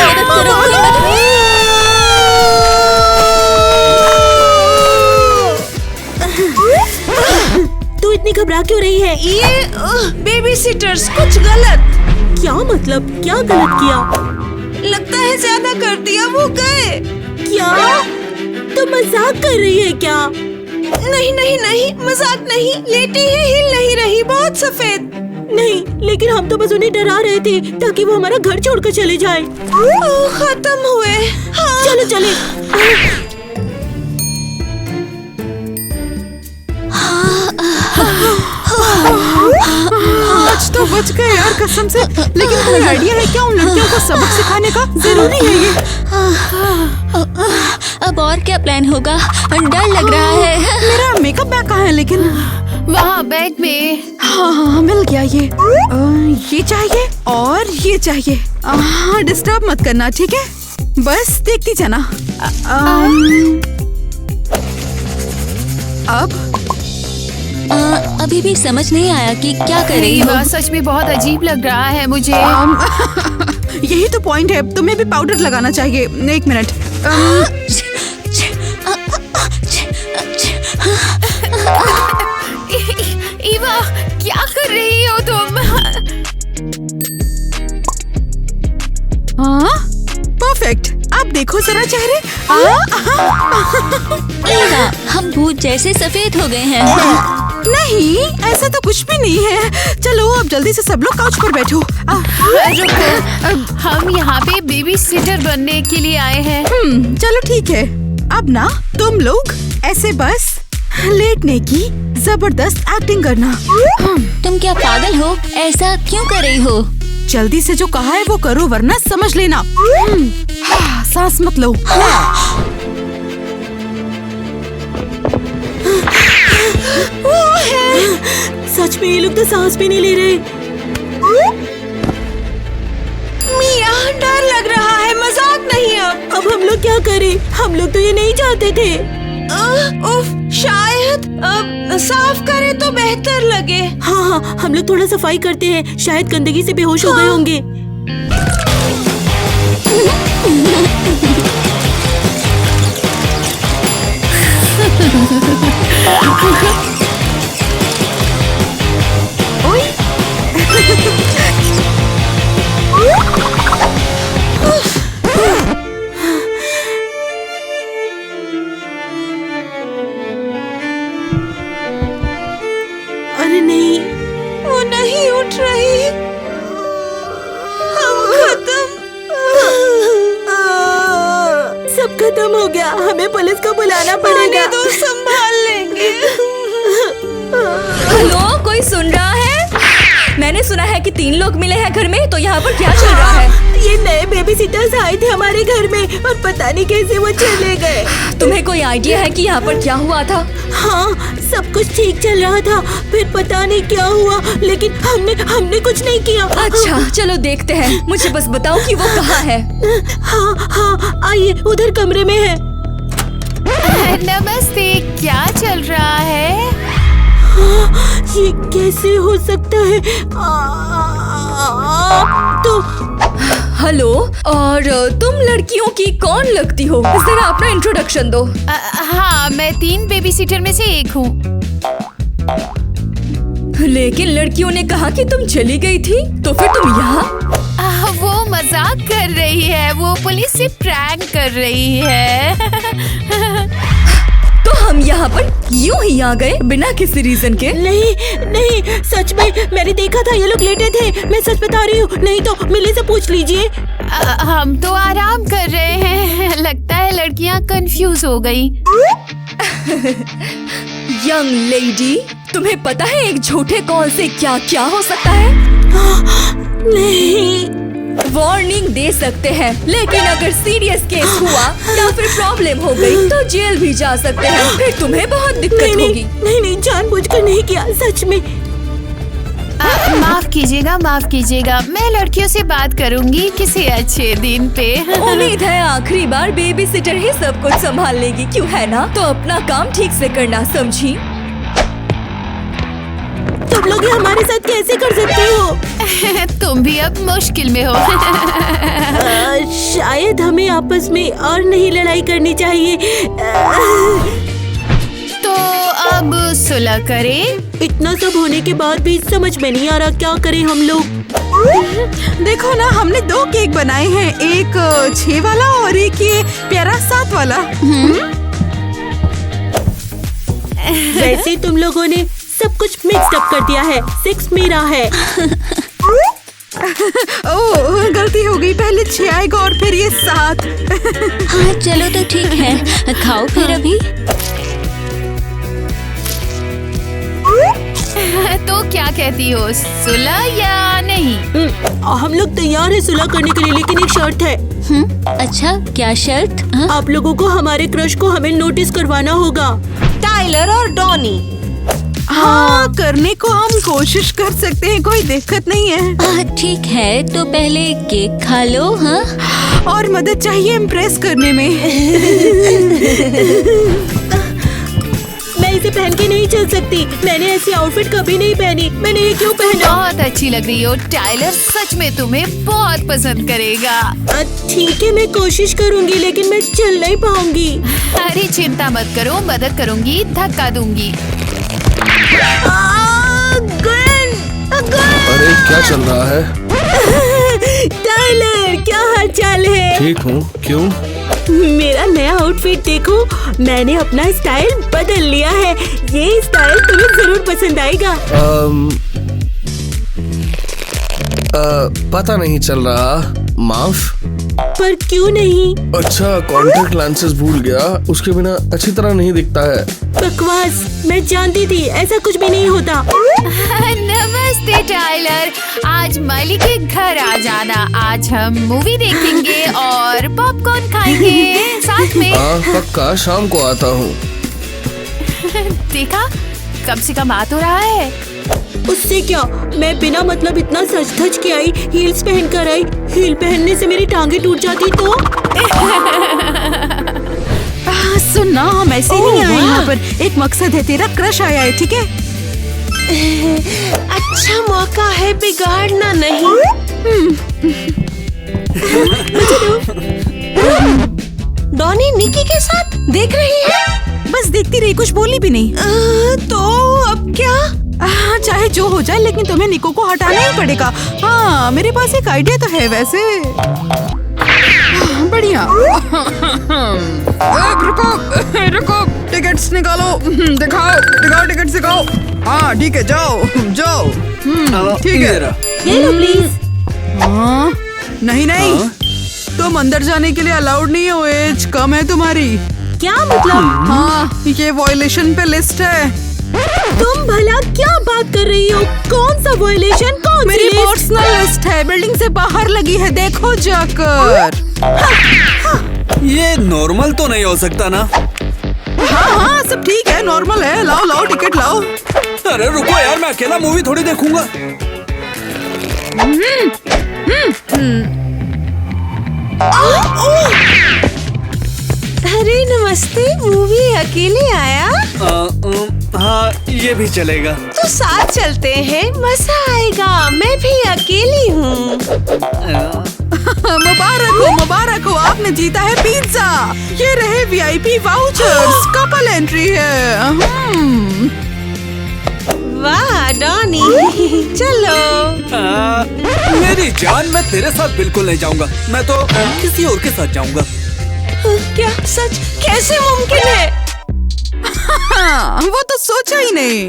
मदद करो, कोई मदद। तू इतनी घबरा क्यों रही है? ये बेबी सिटर्स कुछ गलत। क्या मतलब? क्या गलत किया? लगता है ज्यादा कर दिया, वो गए। क्या तुम मजाक कर रही है क्या? नहीं, मजाक नहीं। लेटी है, हिल नहीं रही, बहुत सफेद। नहीं, लेकिन हम तो बस उन्हें डरा रहे थे ताकि वो हमारा घर छोड़कर चले जाए। खत्म हुए। हाँ। चलो चले। आज तो बच गए यार कसम से। लेकिन कोई आइडिया है क्या उन लड़कियों को सबक सिखाने का? जरूरी है ये। अब और क्या प्लान होगा? डर लग रहा है। मेरा मेकअप बैग कहाँ है? लेकिन वहाँ बैग में। हाँ मिल गया ये चाहिए और ये चाहिए। हाँ डिस्टर्ब मत करना, ठीक है? बस देखती जाना। अब अभी भी समझ नहीं आया कि क्या कर रही हो। सच में बहुत अजीब लग रहा है मुझे। यही तो पॉइंट है, तुम्हें भी पाउडर लगाना चाहिए। 1 मिनट। ईवा, क्या कर रही हो तुम? हाँ परफेक्ट। अब देखो जरा चेहरे। ईवा, हम भूत जैसे सफेद हो गए हैं। नहीं, ऐसा तो कुछ भी नहीं है। चलो अब जल्दी से सब लोग काउच पर बैठो। रुको, हम यहाँ पे बेबी सिटर बनने के लिए आए हैं। चलो ठीक है। अब ना तुम लोग ऐसे बस लेटने की जबरदस्त एक्टिंग करना। तुम क्या पागल हो? ऐसा क्यों कर रही हो? जल्दी से जो कहा है वो करो, वरना समझ लेना। सांस मत लो। वो है। सच में ये लोग तो सांस भी नहीं ले रहे। मिया, डर लग रहा है, मजाक नहीं। अब हम लोग क्या करें? हम लोग तो ये नहीं चाहते थे। शायद अब साफ करें तो बेहतर लगे। हाँ, हम लोग थोड़ा सफाई करते हैं। शायद गंदगी से बेहोश हो गए होंगे। अरे नहीं, वो नहीं उठ रही। हम खत्म। हो गया, हमें पुलिस को बुलाना पड़ेगा। तो संभाल लेंगे। हेलो, कोई सुन रहा है? मैंने सुना है कि 3 लोग मिले हैं घर में, तो यहाँ पर क्या चल रहा है? ये नए बेबी सिटर्स आए थे हमारे घर में और पता नहीं कैसे वो चले गए। तुम्हें कोई आइडिया है कि यहाँ पर क्या हुआ था? हाँ, सब कुछ ठीक चल रहा था, फिर पता नहीं क्या हुआ, लेकिन हमने कुछ नहीं किया। अच्छा, चलो देखते हैं। मुझे बस बताओ कि वो कहाँ है। हाँ, आइए, उधर कमरे में है। नमस्ते, क्या चल रहा है? ये कैसे हो सकता है? तो हेलो, और तुम लड़कियों की कौन लगती हो? जरा अपना इंट्रोडक्शन दो। हाँ, मैं 3 बेबी सीटर में से एक हूँ। लेकिन लड़कियों ने कहा कि तुम चली गई थी, तो फिर तुम यहाँ? वो मजाक कर रही है, वो पुलिस से प्रैंक कर रही है। तो हम यहाँ पर यूं ही आ गए बिना किसी रीजन के? नहीं, सच में मैंने देखा था, ये लोग लेटे थे। मैं सच बता रही हूँ, नहीं तो मिली से पूछ लीजिए। हम तो आराम कर रहे हैं। लगता है लड़कियाँ कंफ्यूज हो गई। यंग लेडी, तुम्हें पता है एक झूठे कॉल से क्या क्या हो सकता है? नहीं। वार्निंग दे सकते हैं, लेकिन अगर सीरियस केस हुआ या फिर प्रॉब्लम हो गई तो जेल भी जा सकते हैं। फिर तुम्हें बहुत दिक्कत होगी। नहीं, जानबूझकर नहीं किया, सच में। माफ कीजिएगा, मैं लड़कियों से बात करूंगी किसी अच्छे दिन पे। उम्मीद है आखिरी बार बेबी सिटर ही सब कुछ संभाल लेगी, क्यों है ना? तो अपना काम ठीक से करना, समझी? तुम लोग ये हमारे साथ कैसे कर सकते हो? तुम भी अब मुश्किल में हो। शायद हमें आपस में और नहीं लड़ाई करनी चाहिए। तो अब सुलह करें? इतना सब होने के बाद भी समझ में नहीं आ रहा क्या करें हम लोग। देखो ना, हमने 2 केक बनाए हैं, एक 6 वाला और एक ये प्यारा 7 वाला। वैसे तुम लोगों ने सब कुछ मिक्स अप कर दिया है। 6 मेरा है। ओह, गलती हो गई, पहले 6 आएगा और फिर ये 7। हाँ, चलो तो ठीक है, खाओ फिर अभी। तो क्या कहती हो, सुलह या नहीं? हम लोग तैयार हैं सुलह करने के लिए, लेकिन एक शर्त है। अच्छा, क्या शर्त? आप लोगों को हमारे क्रश को हमें नोटिस करवाना होगा। टाइलर और डॉनी। हाँ, करने को हम कोशिश कर सकते हैं, कोई दिक्कत नहीं है। ठीक है, तो पहले केक खा लो। हाँ, और मदद चाहिए इम्प्रेस करने में। मैं इसे पहन के नहीं चल सकती। मैंने ऐसी आउटफिट कभी नहीं पहनी। मैंने ये क्यों पहना? बहुत अच्छी लग रही हो टाइलर, सच में तुम्हें बहुत पसंद करेगा। ठीक है, मैं कोशिश करूंगी, लेकिन मैं चल नहीं पाऊंगी। अरे चिंता मत करो, मदद करूंगी, धक्का दूंगी। अरे क्या चल रहा है? टाइलर, क्या हाल चाल है? ठीक हूँ, क्यों? मेरा नया आउटफिट देखो, मैंने अपना स्टाइल बदल लिया है। ये स्टाइल तुम्हें जरूर पसंद आएगा। पता नहीं चल रहा, माफ। पर क्यों नहीं? अच्छा, कॉन्टेक्ट लेंसेज भूल गया, उसके बिना अच्छी तरह नहीं दिखता है। बकवास, मैं जानती थी ऐसा कुछ भी नहीं होता। नमस्ते टाइलर, आज माली के घर आ जाना। आज हम मूवी देखेंगे और पॉपकॉर्न खाएंगे साथ में। हाँ, पक्का, शाम को आता हूँ। देखा, कम से कम आ तो रहा है। उससे क्या, मैं बिना मतलब इतना सज धज के आई, हील्स पहन कर आई। हील पहनने से मेरी टांगे टूट जाती तो। सुन ना, हम ऐसे नहीं आए यहाँ पर, एक मकसद है, तेरा क्रश आया है, ठीक है? अच्छा मौका है, बिगाड़ना नहीं। डॉनी निकी के साथ देख रही है? बस देखती रही, कुछ बोली भी नहीं। तो अब क्या? चाहे जो हो जाए, लेकिन तुम्हें निको को हटाना ही पड़ेगा। हाँ, मेरे पास एक आइडिया तो है वैसे। बढ़िया। रुको, टिकट्स निकालो, दिखाओ टिकट्स दिखाओ। हाँ ठीक है, जाओ। ठीक है, ये लो प्लीज। नहीं, तो तुम अंदर जाने के लिए अलाउड नहीं हो, एज कम है तुम्हारी। क्या मतलब? हाँ, ये वॉयलेशन पे लिस्ट है। तुम भला क्या बात कर रही हो? कौन सा वॉयलेशन? कौन सी मेरी लिस्ट? पर्सनल लिस्ट है, बिल्डिंग से बाहर लगी है, देखो जाकर। ये नॉर्मल तो नहीं हो सकता ना? हाँ, सब ठीक है, नॉर्मल है। लाओ लाओ टिकट लाओ। अरे रुको यार, मैं अकेला मूवी थोड़ी देखूंगा। अरे नमस्ते, मूवी अकेले आया? हाँ, ये भी चलेगा। तो साथ चलते हैं, मजा आएगा। मैं भी अकेली हूँ। मुबारक हो, आपने जीता है पिज्जा। ये रहे VIP वाउचर्स, कपल एंट्री है। वाह डॉनी, चलो। मेरी जान, मैं तेरे साथ बिल्कुल नहीं जाऊंगा। मैं तो किसी और के साथ जाऊंगा। क्या सच? कैसे मुमकिन है? वो तो सोचा ही नहीं।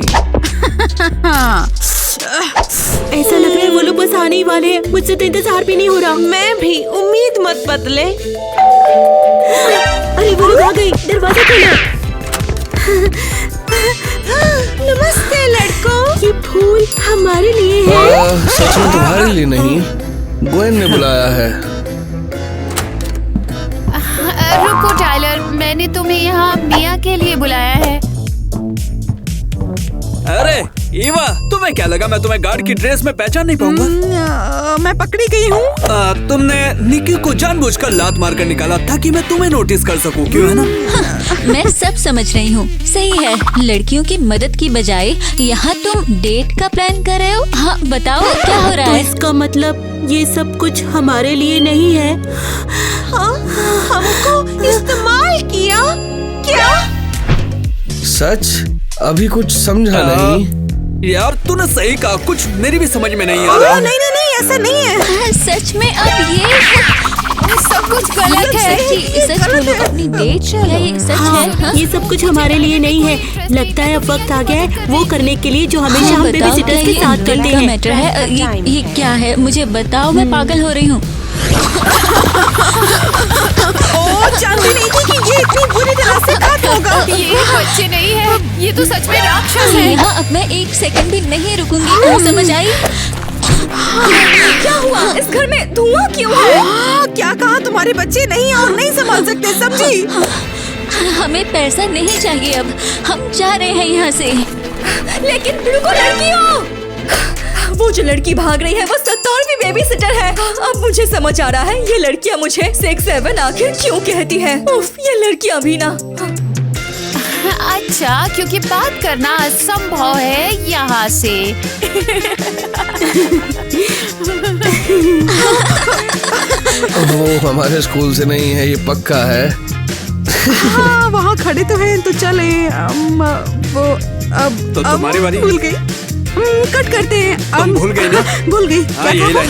ऐसा लग रहा है वो लोग बस आने ही वाले हैं। मुझसे तो इंतजार भी नहीं हो रहा। मैं भी, उम्मीद मत बदले। अरे वो लोग आ गई, दरवाजा खोलो। नमस्ते लड़कों। ये फूल हमारे लिए है। सच में तुम्हारे लिए नहीं, ग्वेन ने बुलाया है। रुको टाइलर, मैंने तुम्हें यहाँ मिया के लिए बुलाया है। अरे ईवा, तुम्हें क्या लगा मैं तुम्हें गार्ड की ड्रेस में पहचान नहीं पाऊंगा? मैं पकड़ी गई हूँ। तुमने निकी को जानबूझकर लात मारकर निकाला ताकि मैं तुम्हें नोटिस कर सकूं, क्यों है ना? मैं सब समझ रही हूँ। सही है, लड़कियों की मदद की बजाय यहाँ तुम डेट का प्लान कर रहे हो। हाँ बताओ क्या हो रहा तो है? इसका मतलब ये सब कुछ हमारे लिए नहीं है। हाँ, हमको इस्तेमाल किया क्या? सच? अभी कुछ समझा नहीं। यार तूने सही कहा, कुछ मेरी भी समझ में नहीं आ रहा। नहीं, ऐसा नहीं है। सच में अब ये सब कुछ गलत है। सच बोलो, अपनी डेट क्या ये सच है? हाँ? ये सब कुछ हमारे लिए नहीं है। लगता है अब वक्त आ गया है वो करने के लिए जो हमेशा हम बेबीसिटर्स के साथ करते हैं। मैटर है ये क्या है? मुझे बताओ, मैं पागल हो रही हूँ। जानती नहीं थी कि ये इतनी बुरी तरह से घात होगा। ये बच्चे नहीं है, ये तो सच में राक्षस है। यहाँ अब मैं एक सेकंड भी नहीं रुकूंगी। समझ आई? क्या हुआ? इस घर में धुआं क्यों है? क्या कहा? तुम्हारे बच्चे नहीं और नहीं संभाल सकते, समझी? हमें पैसा नहीं चाहिए, अब हम जा रहे हैं यहाँ से। लेकिन रुको लड़कियों, वो जो लड़की भाग रही है वो 70वीं बेबी सिटर है। अब मुझे समझ आ रहा है ये लड़कियाँ मुझे 6-7 आखिर क्यों कहती है। उफ, ये लड़कियाँ भी ना। अच्छा, क्योंकि बात करना असंभव है यहाँ से। वो हमारे स्कूल से नहीं है, ये पक्का है। हाँ, वहाँ खड़े तो हैं, तो चले। तो तुम्हारी बारी। भूल गई। कट करते हैं। तुम भूल गई ना? भूल गई। हाँ, यही लाइन।